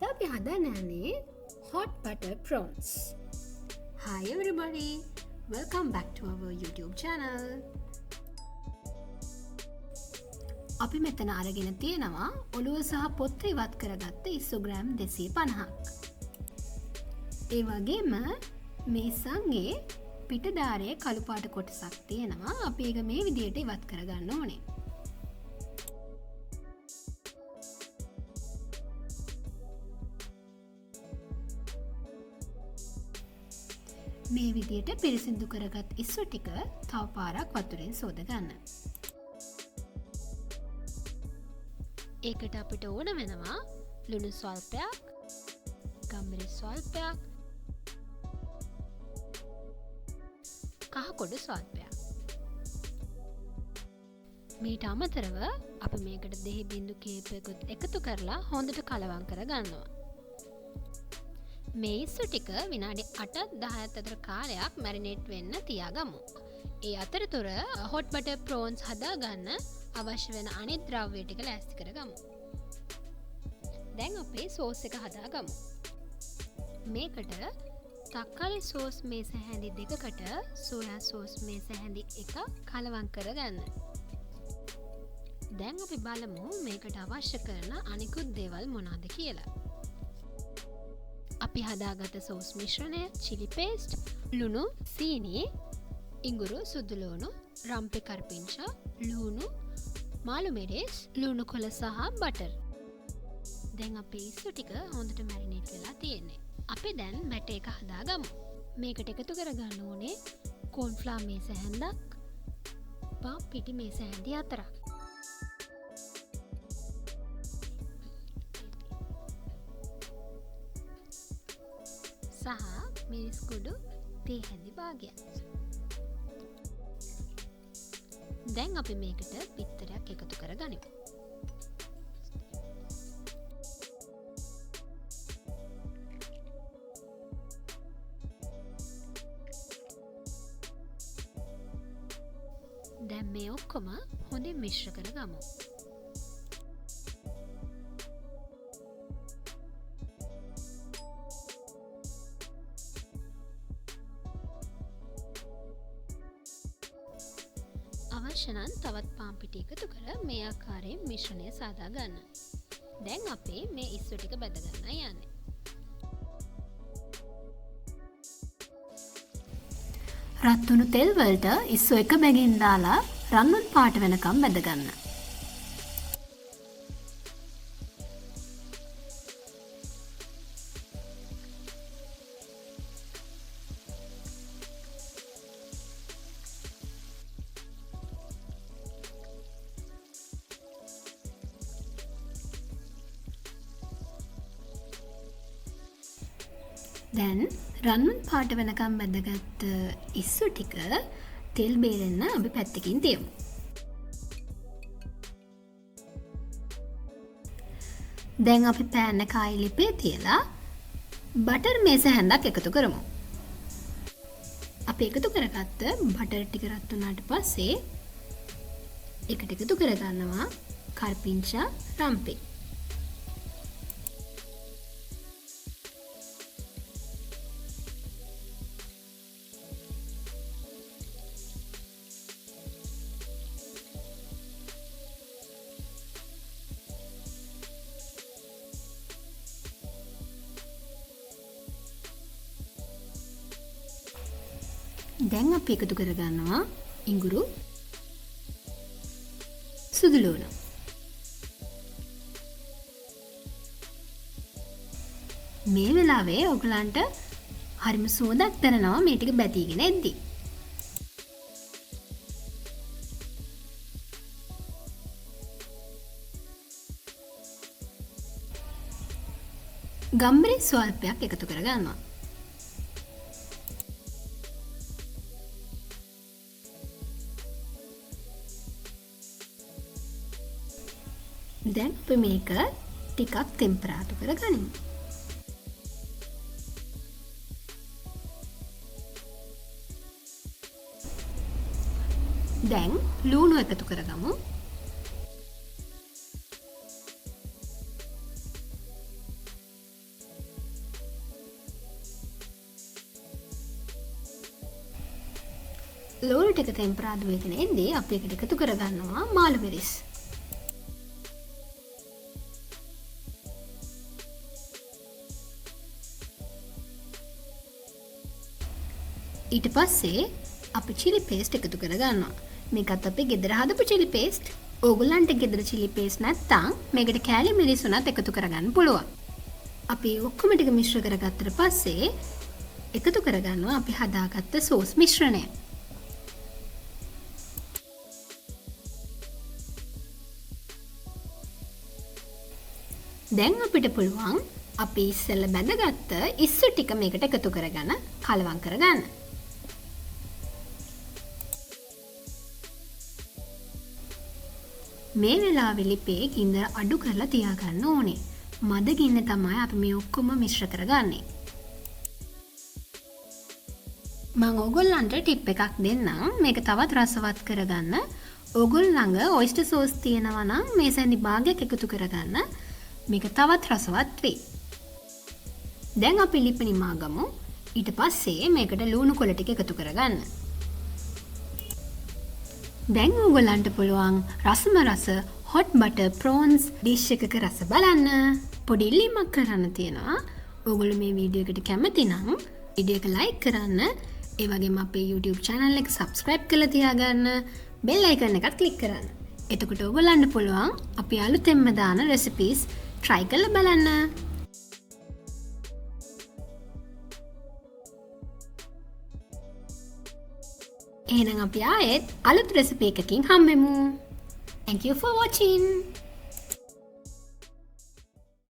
අද අපි හදන්න යන්නේ hot butter prawns. Hi everybody, welcome back to our YouTube channel. අපි මෙතන අරගෙන තියෙනවා ඔළුව සහ පොත්ත ඉවත් කරගත්ත ඉස්සෝග්‍රෑම් 250ක්. ඒ වගේම මේ සංගේ පිටදාරයේ කළු පාට කොටසක් තියෙනවා. අපි ඒක මේ විදිහට ඉවත් කරගන්න ඕනේ. මේ විදිහට පිරිසිදු කරගත් ඉස්සු ටික තව පාරක් වතුරෙන් සෝද ගන්න. ඒකට අපිට ඕන වෙනවා ලුණු ස්වල්පයක්, ගම්මිරි ස්වල්පයක්, කහ කොඩු ස්වල්පයක්. මීට අමතරව අපි මේකට දෙහි බින්දු කීපයකුත් එකතු කරලා හොඳට කලවම් කර ගන්නවා. මේ ඉස්සු ටික විනාඩි 8-10 අතර කාලයක් මැරිනේට් වෙන්න තියාගමු. ඒ අතරතුර hot butter prawns හදාගන්න අවශ්‍ය වෙන අනිත් ද්‍රව්‍ය ටික ලෑස්ති කරගමු. දැන් අපේ සෝස් එක හදාගමු. මේකට තක්කාලි සෝස් මේස හැඳි 2කට සෝයා සෝස් මේස හැඳි 1 කලවම් කරගන්න. දැන් අපි බලමු මේකට අවශ්‍ය කරන අනිකුත් දේවල් මොනවාද කියලා. අපි හදාගත සෝස් මිශ්‍රණය, චිලි පේස්ට්, ලුණු, සීනි, ඉඟුරු, සුදුලූණු, රම්පෙ කරපිංචා, ලුණු, මාළු මිරිස්, ලුණු කොළ සහ බටර්. දැන් අපේ ඉස්සු ටික හොඳට මැරිනේට් වෙලා තියෙන්නේ. අපි දැන් බැටර් එක හදාගමු. මේකට එකතු කරගන්න ඕනේ කෝන්ෆ්ලවර් මේස හැන්දක්, පා පිටි මේස හැන්දි 4ක්. සහ මිරිස් කුඩු තේ හැඳි භාගයක්. දැන් අපි මේකට බිත්තරයක් එකතු කරගනිමු. දැන් මේ ඔක්කොම හොඳින් මිශ්‍ර කරගමු. අවශ්‍ය නම් තවත් පාන් පිටි එකතු කර මේ ආකාරයෙන් මිශ්‍රණය සාදා ගන්න. දැන් අපේ මේ ඉස්සු ටික බැද ගන්න යන්නේ. රත් වුණු තෙල් වලට ඉස්සු එක බැගින් දාලා රන්වන් පාට වෙනකම් බැද ගන්න. දැන් රන්වන් පාට වෙනකම් බැදගත් ඉස්සු ටික තෙල් බේරෙන්න අපි පැත්තකින් තියමු. දැන් අපි පෑන් එක ආයි ලිපේ තියලා බටර් මේස හැන්දක් එකතු කරමු. අපි එකතු කරගත්ත බටර් ටික රත් වුණාට පස්සේ එකට එකතු කරගන්නවා කරපිංචා, රම්පෙ. දැන් අපි එකතු කරගන්නවා ඉඟුරු, සුදුලූණු. මේ වෙලාවේ ඔයගලන්ට හරිම සුවඳක් දැනෙනවා මේ ටික බැදීගෙන එද්දි. ගම්මිරි ස්වල්පයක් එකතු කරගන්නවා. දැන් අපි මේක ටිකක් ටෙම්පරාදු කරගනිමු. දැන් ලුණු එකතු කරගමු. ලෝණු ටික තෙම්පරාදු වෙගෙන එද්දී අපි එකට එකතු කරගන්නවා මාළු මිරිස්. ඊට පස්සේ අපි chili paste එකතු කරගන්නවා. මේකත් අපි ගෙදර හදපු chili paste. ඕගොල්ලන්ට ගෙදර chili paste නැත්නම් මේකට කෑලි මිරිස් උනත් එකතු කරගන්න පුළුවන්. අපි ඔක්කොම ටික මිශ්‍ර කරගත්තට පස්සේ එකතු කරගන්නවා අපි හදාගත්ත සෝස් මිශ්‍රණය. දැන් අපිට පුළුවන් අපි ඉස්සෙල්ලා බැඳගත්ත ඉස්සු ටික මේකට එකතු කරගෙන කලවම් කරගන්න. මේ වෙලාවේ ලිපේ ගින්දර අඩු කරලා තියාගන්න ඕනේ. මද ගින්න තමයි අපි මේ ඔක්කොම මිශ්‍ර කරගන්නේ. මම ඕගොල්ලන්ට ටිප් එකක් දෙන්නම් මේක තවත් රසවත් කරගන්න. ඕගොල්ලෝ ළඟ ඔයිස්ටර් සෝස් තියෙනවා නම් මේ සැඳි භාගයක් එකතු කරගන්න. මේක තවත් රසවත් වෙයි. දැන් අපි ලිප නිමාගමු. ඊට පස්සේ මේකට ලුණු කොළ ටික එකතු කරගන්න. දැන් ඕගොල්ලන්ට පුළුවන් රසම රස hot butter prawns dish එකක රස බලන්න. පොඩි ඉල්ලීමක් කරන්න තියෙනවා. ඕගොල්ලෝ මේ වීඩියෝ එකට කැමති නම් වීඩියෝ එක like කරන්න. ඒ වගේම අපේ YouTube channel එක subscribe කරලා තියාගන්න. bell icon එකත් click කරන්න. එතකොට ඕගොල්ලන්ට පුළුවන් අපි අලුතෙන්ම දාන recipes try කරලා බලන්න. එහෙනම් අපි ආයෙත් අලුත් recipe එකකින් හම්බෙමු. Thank you for watching.